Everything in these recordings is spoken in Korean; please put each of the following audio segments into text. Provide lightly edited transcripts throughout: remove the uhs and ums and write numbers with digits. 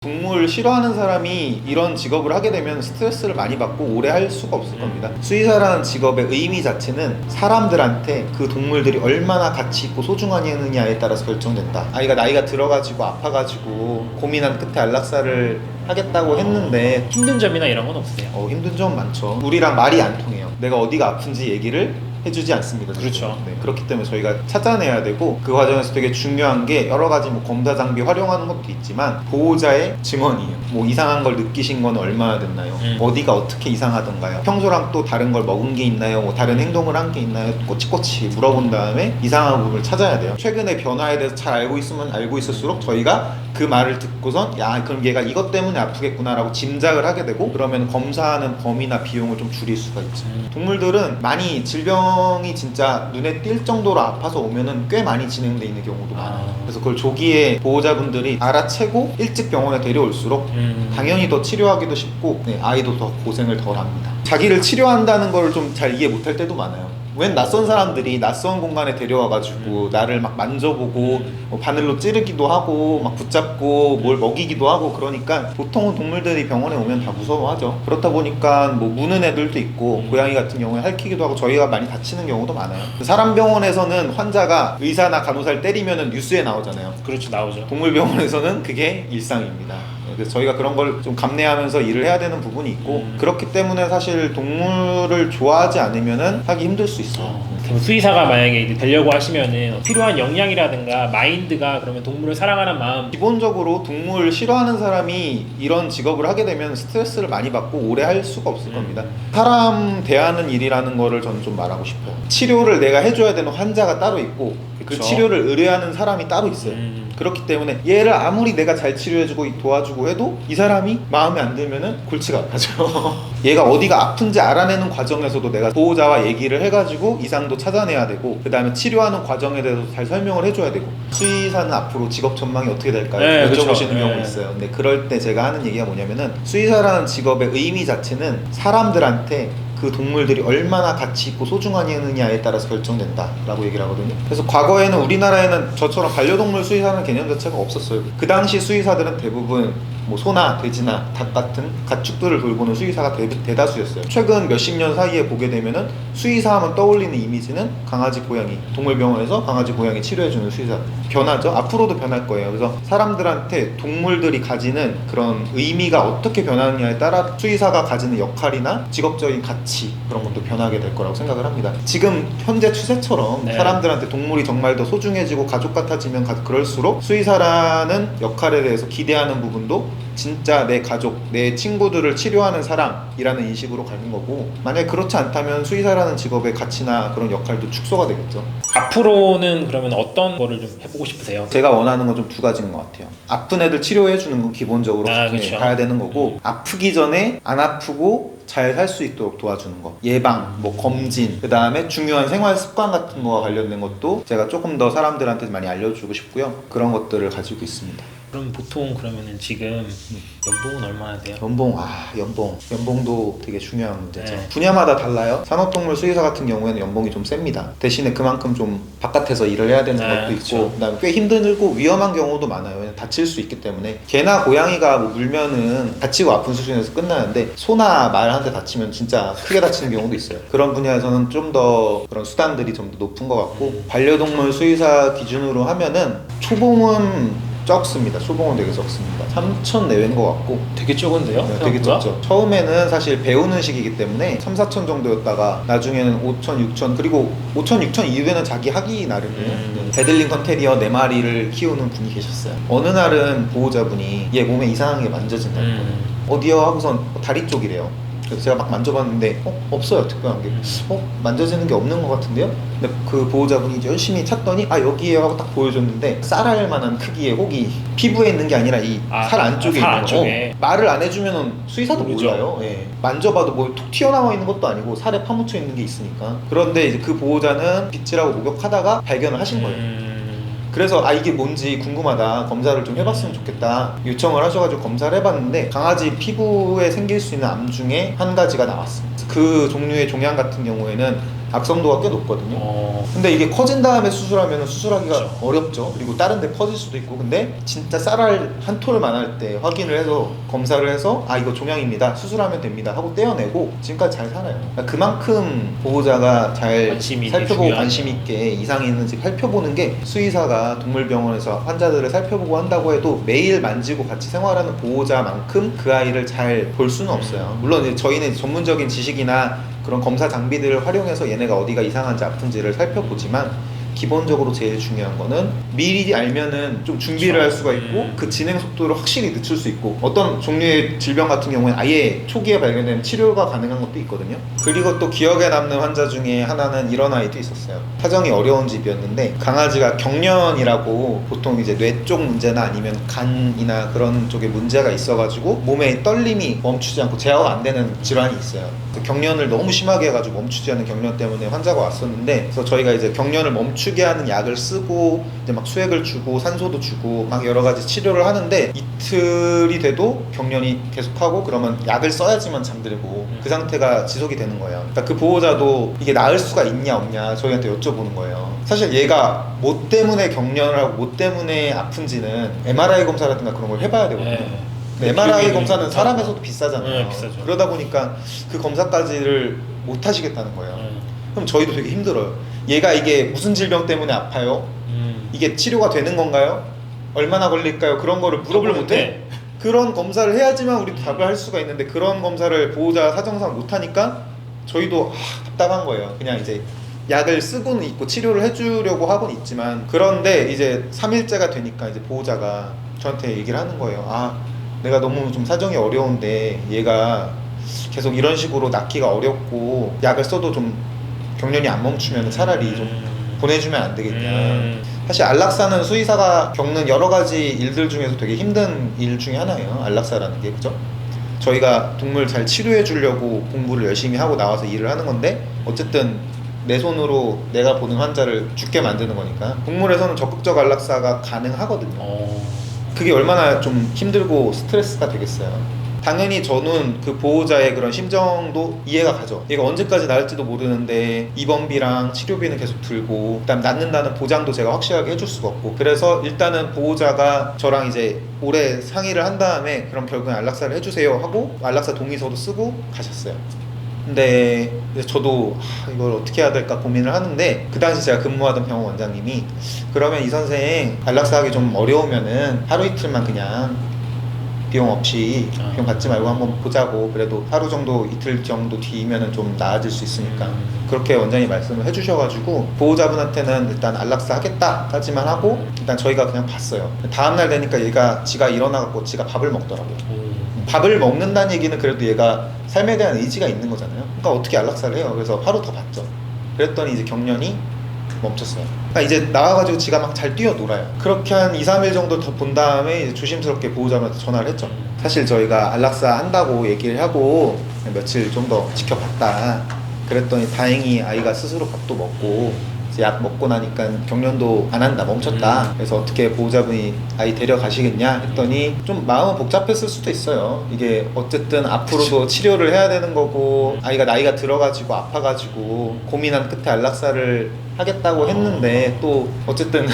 동물 싫어하는 사람이 이런 직업을 하게 되면 스트레스를 많이 받고 오래 할 수가 없을 겁니다. 수의사라는 직업의 의미 자체는 사람들한테 그 동물들이 얼마나 가치 있고 소중하느냐에 따라서 결정된다. 아이가 나이가 들어가지고 아파가지고 고민한 끝에 안락사를 하겠다고 했는데 힘든 점이나 이런 건 없으세요? 힘든 점 많죠. 우리랑 말이 안 통해요. 내가 어디가 아픈지 얘기를 해주지 않습니다. 그렇죠. 네, 그렇기 때문에 저희가 찾아내야 되고, 그 과정에서 되게 중요한 게 여러 가지 검사 장비 활용하는 것도 있지만 보호자의 증언이에요. 이상한 걸 느끼신 건 얼마나 됐나요? 어디가 어떻게 이상하던가요? 평소랑 또 다른 걸 먹은 게 있나요? 다른 행동을 한 게 있나요? 꼬치꼬치 물어본 다음에 이상한 부분을 찾아야 돼요. 최근의 변화에 대해서 잘 알고 있으면 알고 있을수록 저희가 그 말을 듣고선 야, 그럼 얘가 이것 때문에 아프겠구나 라고 짐작을 하게 되고, 그러면 검사하는 범위나 비용을 좀 줄일 수가 있죠. 동물들은 많이 질병이 진짜 눈에 띌 정도로 아파서 오면은 꽤 많이 진행돼 있는 경우도 많아요. 그래서 그걸 조기에 보호자분들이 알아채고 일찍 병원에 데려올수록 당연히 더 치료하기도 쉽고, 아이도 더 고생을 덜 합니다. 자기를 치료한다는 걸 좀 잘 이해 못할 때도 많아요. 웬 낯선 사람들이 낯선 공간에 데려와가지고 나를 막 만져보고 바늘로 찌르기도 하고 막 붙잡고 뭘 먹이기도 하고, 그러니까 보통은 동물들이 병원에 오면 다 무서워하죠. 그렇다 보니까 무는 애들도 있고 고양이 같은 경우에 핥히기도 하고 저희가 많이 다치는 경우도 많아요. 사람 병원에서는 환자가 의사나 간호사를 때리면 뉴스에 나오잖아요. 그렇죠, 나오죠. 동물 병원에서는 그게 일상입니다. 그래서 저희가 그런 걸 좀 감내하면서 일을 해야 되는 부분이 있고, 그렇기 때문에 사실 동물을 좋아하지 않으면은 하기 힘들 수 있어요. 그럼 수의사가 만약에 이제 되려고 하시면은 필요한 역량이라든가 마인드가, 그러면 동물을 사랑하는 마음, 기본적으로 동물 싫어하는 사람이 이런 직업을 하게 되면 스트레스를 많이 받고 오래 할 수가 없을 겁니다. 사람 대하는 일이라는 거를 저는 좀 말하고 싶어요. 치료를 내가 해줘야 되는 환자가 따로 있고 그 그쵸? 치료를 의뢰하는 사람이 따로 있어요. 그렇기 때문에 얘를 아무리 내가 잘 치료해주고 도와주고 해도 이 사람이 마음에 안 들면은 골치가 아파져. 얘가 어디가 아픈지 알아내는 과정에서도 내가 보호자와 얘기를 해가지고 이상도 찾아내야 되고, 그 다음에 치료하는 과정에 대해서 잘 설명을 해줘야 되고. 수의사는 앞으로 직업 전망이 어떻게 될까요? 네, 여쭤보시는 그쵸. 경우 있어요. 근데 그럴 때 제가 하는 얘기가 뭐냐면은, 수의사라는 직업의 의미 자체는 사람들한테 그 동물들이 얼마나 가치 있고 소중하느냐에 따라서 결정된다 라고 얘기를 하거든요. 그래서 과거에는 우리나라에는 저처럼 반려동물 수의사라는 개념 자체가 없었어요. 그 당시 수의사들은 대부분 소나 돼지나 닭 같은 가축들을 돌보는 수의사가 대다수였어요. 최근 몇십 년 사이에 보게 되면은 수의사 하면 떠올리는 이미지는 강아지, 고양이, 동물병원에서 강아지, 고양이 치료해주는 수의사. 변하죠? 앞으로도 변할 거예요. 그래서 사람들한테 동물들이 가지는 그런 의미가 어떻게 변하느냐에 따라 수의사가 가지는 역할이나 직업적인 가치, 그런 것도 변하게 될 거라고 생각을 합니다. 지금 현재 추세처럼 사람들한테 동물이 정말 더 소중해지고 가족 같아지면 그럴수록 수의사라는 역할에 대해서 기대하는 부분도 진짜 내 가족, 내 친구들을 치료하는 사람이라는 인식으로 가는 거고, 만약에 그렇지 않다면 수의사라는 직업의 가치나 그런 역할도 축소가 되겠죠. 앞으로는 그러면 어떤 거를 좀 해보고 싶으세요? 제가 원하는 건 좀 두 가지인 것 같아요. 아픈 애들 치료해주는 건 기본적으로 그렇죠. 가야 되는 거고, 아프기 전에 안 아프고 잘 살 수 있도록 도와주는 거, 예방, 검진, 그 다음에 중요한 생활 습관 같은 거와 관련된 것도 제가 조금 더 사람들한테 많이 알려주고 싶고요. 그런 것들을 가지고 있습니다. 그럼 보통 그러면은 지금 연봉은 얼마나 돼요? 연봉도 되게 중요한 문제죠. 네. 분야마다 달라요. 산업동물 수의사 같은 경우에는 연봉이 좀 셉니다. 대신에 그만큼 좀 바깥에서 일을 해야 되는 것도 있고, 그쵸. 그다음에 꽤 힘들고 위험한 경우도 많아요. 왜냐면 다칠 수 있기 때문에. 개나 고양이가 물면은 다치고 아픈 수준에서 끝나는데, 소나 말 한 대 다치면 진짜 크게 다치는 경우도 있어요. 그런 분야에서는 좀 더 그런 수단들이 좀 더 높은 것 같고, 반려동물 수의사 기준으로 하면은 초봉은 적습니다. 초봉은 되게 적습니다. 3천 내외인 것 같고. 되게 적은데요? 네, 되게 적죠. 처음에는 사실 배우는 시기이기 때문에 3, 4천 정도였다가 나중에는 5천, 6천, 그리고 5천, 6천 이후에는 자기 하기 나름이에요. 베들링턴 테리어 4마리를 키우는 분이 계셨어요. 어느 날은 보호자분이 얘 몸에 이상한 게 만져진다는 거예요. 어디요? 하고선 다리 쪽이래요. 그래서 제가 막 만져봤는데 없어요, 특별한 게. 만져지는 게 없는 것 같은데요? 근데 그 보호자분이 이제 열심히 찾더니 여기에요 하고 딱 보여줬는데, 쌀알 만한 크기의 혹이 피부에 있는 게 아니라 이 살 안쪽에 살 있는 거. 안쪽에. 말을 안 해주면 수의사도 모르죠. 몰라요. 예. 만져봐도 툭 튀어나와 있는 것도 아니고 살에 파묻혀 있는 게 있으니까. 그런데 이제 그 보호자는 빗질하고 목욕하다가 발견을 하신 거예요. 그래서 이게 뭔지 궁금하다, 검사를 좀 해봤으면 좋겠다 요청을 하셔가지고 검사를 해봤는데, 강아지 피부에 생길 수 있는 암 중에 한 가지가 나왔습니다. 그 종류의 종양 같은 경우에는 악성도가 꽤 높거든요. 근데 이게 커진 다음에 수술하면 수술하기가 그렇죠. 어렵죠. 그리고 다른 데 퍼질 수도 있고. 근데 진짜 쌀알 한 톨을 만할 때 확인을 해서 검사를 해서 아 이거 종양입니다, 수술하면 됩니다 하고 떼어내고 지금까지 잘 살아요. 그러니까 그만큼 보호자가 잘 관심이 살펴보고 중요하죠. 관심 있게 이상이 있는지 살펴보는 게, 수의사가 동물병원에서 환자들을 살펴보고 한다고 해도 매일 만지고 같이 생활하는 보호자만큼 그 아이를 잘 볼 수는 없어요. 물론 이제 저희는 전문적인 지식이나 그런 검사 장비들을 활용해서 얘네가 어디가 이상한지 아픈지를 살펴보지만, 기본적으로 제일 중요한 거는 미리 알면은 좀 준비를 할 수가 있고 그 진행 속도를 확실히 늦출 수 있고, 어떤 종류의 질병 같은 경우에는 아예 초기에 발견되는 치료가 가능한 것도 있거든요. 그리고 또 기억에 남는 환자 중에 하나는 이런 아이도 있었어요. 사정이 어려운 집이었는데 강아지가 경련이라고, 보통 이제 뇌 쪽 문제나 아니면 간이나 그런 쪽에 문제가 있어가지고 몸에 떨림이 멈추지 않고 제어가 안 되는 질환이 있어요. 그 경련을 너무 심하게 해가지고 멈추지 않는 경련 때문에 환자가 왔었는데, 그래서 저희가 이제 경련을 멈추게 하는 약을 쓰고 이제 막 수액을 주고 산소도 주고 막 여러 가지 치료를 하는데, 이틀이 돼도 경련이 계속하고, 그러면 약을 써야지만 잠들고 그 상태가 지속이 되는 거예요. 그러니까 그 보호자도 이게 나을 수가 있냐 없냐 저희한테 여쭤보는 거예요. 사실 얘가 뭐 때문에 경련을 하고 뭐 때문에 아픈지는 MRI 검사라든가 그런 걸 해봐야 되거든요. 근데 MRI 검사는 사람에서도 비싸잖아요. 네, 비싸죠. 그러다 보니까 그 검사까지를 못 하시겠다는 거예요. 그럼 저희도 되게 힘들어요. 얘가 이게 무슨 질병 때문에 아파요? 이게 치료가 되는 건가요? 얼마나 걸릴까요? 그런 거를 물어보는데, 그런 검사를 해야지만 우리도 답을 할 수가 있는데, 그런 검사를 보호자 사정상 못하니까 저희도 답답한 거예요. 그냥 이제 약을 쓰고는 있고 치료를 해주려고 하고는 있지만, 그런데 이제 3일째가 되니까 이제 보호자가 저한테 얘기를 하는 거예요. 아, 내가 너무 좀 사정이 어려운데 얘가 계속 이런 식으로 낳기가 어렵고 약을 써도 좀 경련이 안 멈추면 차라리 좀 보내주면 안 되겠냐. 사실 안락사는 수의사가 겪는 여러 가지 일들 중에서 되게 힘든 일 중에 하나예요. 안락사라는 게, 그죠? 저희가 동물 잘 치료해 주려고 공부를 열심히 하고 나와서 일을 하는 건데, 어쨌든 내 손으로 내가 보는 환자를 죽게 만드는 거니까 동물에서는 적극적 안락사가 가능하거든요. 그게 얼마나 좀 힘들고 스트레스가 되겠어요. 당연히 저는 그 보호자의 그런 심정도 이해가 가죠. 얘가 언제까지 나을지도 모르는데 입원비랑 치료비는 계속 들고, 그다음 낫는다는 보장도 제가 확실하게 해줄 수가 없고, 그래서 일단은 보호자가 저랑 이제 오래 상의를 한 다음에 그럼 결국엔 안락사를 해주세요 하고 안락사 동의서도 쓰고 가셨어요. 근데 이제 저도 이걸 어떻게 해야 될까 고민을 하는데, 그 당시 제가 근무하던 병원 원장님이 그러면 이 선생 안락사하기 좀 어려우면은 하루 이틀만 그냥 비용 없이 비용 받지 말고 한번 보자고, 그래도 하루 정도 이틀 정도 뒤면은 좀 나아질 수 있으니까 그렇게 원장님이 말씀을 해주셔가지고, 보호자분한테는 일단 안락사 하겠다까지만 하고 일단 저희가 그냥 봤어요. 다음날 되니까 얘가 지가 일어나갖고 지가 밥을 먹더라고요. 밥을 먹는다는 얘기는 그래도 얘가 삶에 대한 의지가 있는 거잖아요. 그러니까 어떻게 안락사를 해요. 그래서 하루 더 봤죠. 그랬더니 이제 경련이 멈췄어요. 그러니까 이제 나와가지고 지가 막 잘 뛰어놀아요. 그렇게 한 2, 3일 정도 더 본 다음에 이제 조심스럽게 보호자한테 전화를 했죠. 사실 저희가 안락사 한다고 얘기를 하고 며칠 좀 더 지켜봤다. 그랬더니 다행히 아이가 스스로 밥도 먹고 이제 약 먹고 나니까 경련도 안 한다, 멈췄다. 그래서 어떻게 보호자분이 아이 데려가시겠냐 했더니 좀 마음은 복잡했을 수도 있어요. 이게 어쨌든 앞으로도 치료를 해야 되는 거고, 아이가 나이가 들어가지고 아파가지고 고민한 끝에 안락사를 하겠다고 했는데 또 어쨌든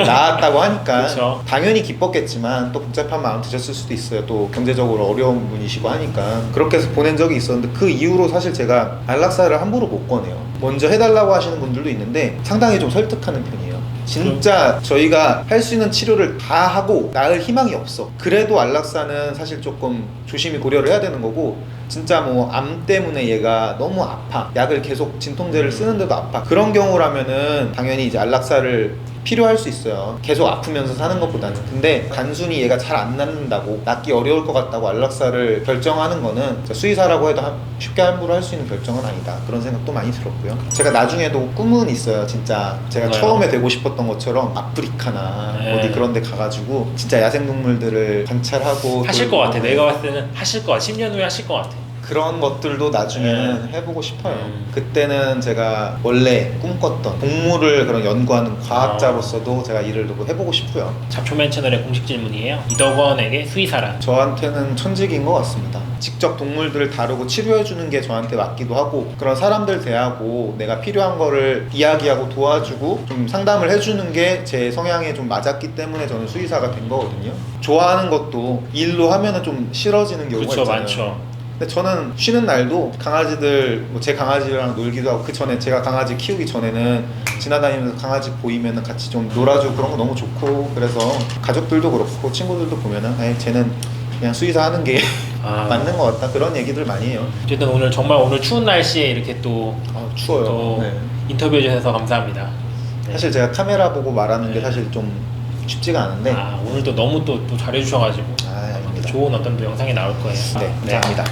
나았다고 하니까 그쵸. 당연히 기뻤겠지만 또 복잡한 마음 드셨을 수도 있어요. 또 경제적으로 어려운 분이시고 하니까. 그렇게 해서 보낸 적이 있었는데, 그 이후로 사실 제가 안락사를 함부로 못 꺼내요. 먼저 해달라고 하시는 분들도 있는데 상당히 좀 설득하는 편이에요. 진짜 저희가 할 수 있는 치료를 다 하고 나을 희망이 없어. 그래도 안락사는 사실 조금 조심히 고려를 해야 되는 거고, 진짜 뭐 암 때문에 얘가 너무 아파, 약을 계속 진통제를 쓰는데도 아파, 그런 경우라면은 당연히 이제 안락사를 필요할 수 있어요. 계속 아프면서 사는 것보다는. 근데 단순히 얘가 잘 안 낫는다고, 낫기 어려울 것 같다고 안락사를 결정하는 거는 수의사라고 해도 쉽게 함부로 할 수 있는 결정은 아니다, 그런 생각도 많이 들었고요. 제가 나중에도 꿈은 있어요. 진짜 제가 뭐요? 처음에 되고 싶었던 것처럼 아프리카나 어디 그런 데 가가지고 진짜 야생동물들을 관찰하고 하실 것 같아. 내가 봤을 때는 하실 것 같아. 10년 후에 하실 것 같아. 그런 것들도 나중에는 해보고 싶어요. 그때는 제가 원래 꿈꿨던 동물을 그런 연구하는 과학자로서도 제가 일을 좀 해보고 싶고요. 잡초맨 채널의 공식 질문이에요. 이덕원에게 수의사란? 저한테는 천직인 것 같습니다. 직접 동물들을 다루고 치료해주는 게 저한테 맞기도 하고, 그런 사람들 대하고 내가 필요한 거를 이야기하고 도와주고 좀 상담을 해주는 게 제 성향에 좀 맞았기 때문에 저는 수의사가 된 거거든요. 좋아하는 것도 일로 하면은 좀 싫어지는 경우가 그렇죠, 있잖아요. 많죠. 근데 저는 쉬는 날도 강아지들, 뭐 제 강아지랑 놀기도 하고, 그 전에 제가 강아지 키우기 전에는 지나다니면서 강아지 보이면은 같이 좀 놀아주고 그런 거 너무 좋고, 그래서 가족들도 그렇고 친구들도 보면은 에이, 쟤는 그냥 수의사 하는 게 맞는 것 같다, 그런 얘기들 많이 해요. 어쨌든 오늘 정말 오늘 추운 날씨에 이렇게 또 추워요. 또 네. 인터뷰해 주셔서 감사합니다. 네. 사실 제가 카메라 보고 말하는 게 네. 사실 좀 쉽지가 않은데 오늘 또 너무 또 잘해주셔가지고 아닙니다. 좋은 어떤 또 영상이 나올 거예요. 네, 감사합니다.